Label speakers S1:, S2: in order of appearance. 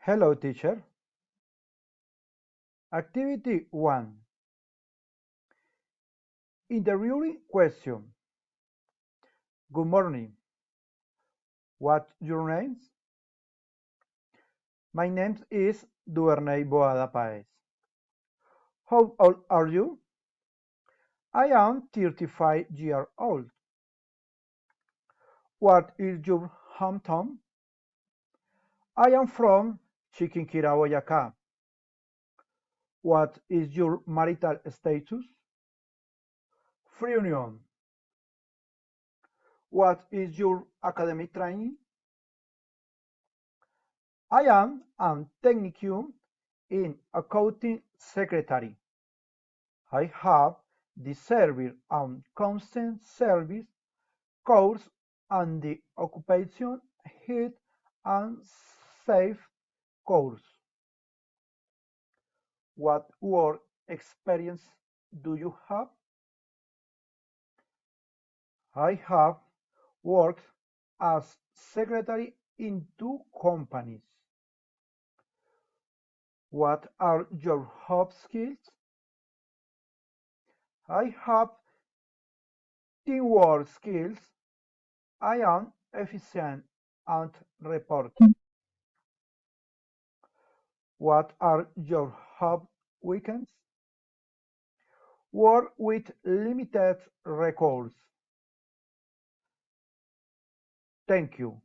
S1: Hello, teacher. Activity 1. Interviewing question. Good morning. What's your name? My name is Duvernay Boada Paez. How old are you? I am 35 years old. What is your hometown? I am from Chiquinquirá, Boyacá. What is your marital status? Free union. What is your academic training? I am a technician in accounting secretary. I have the service and consent service course and the occupation health and safe course. What work experience do you have? I have worked as secretary in 2 companies. What are your job skills? I have teamwork skills. I am efficient and reporting. What are your job weekends? Work with limited records. Thank you.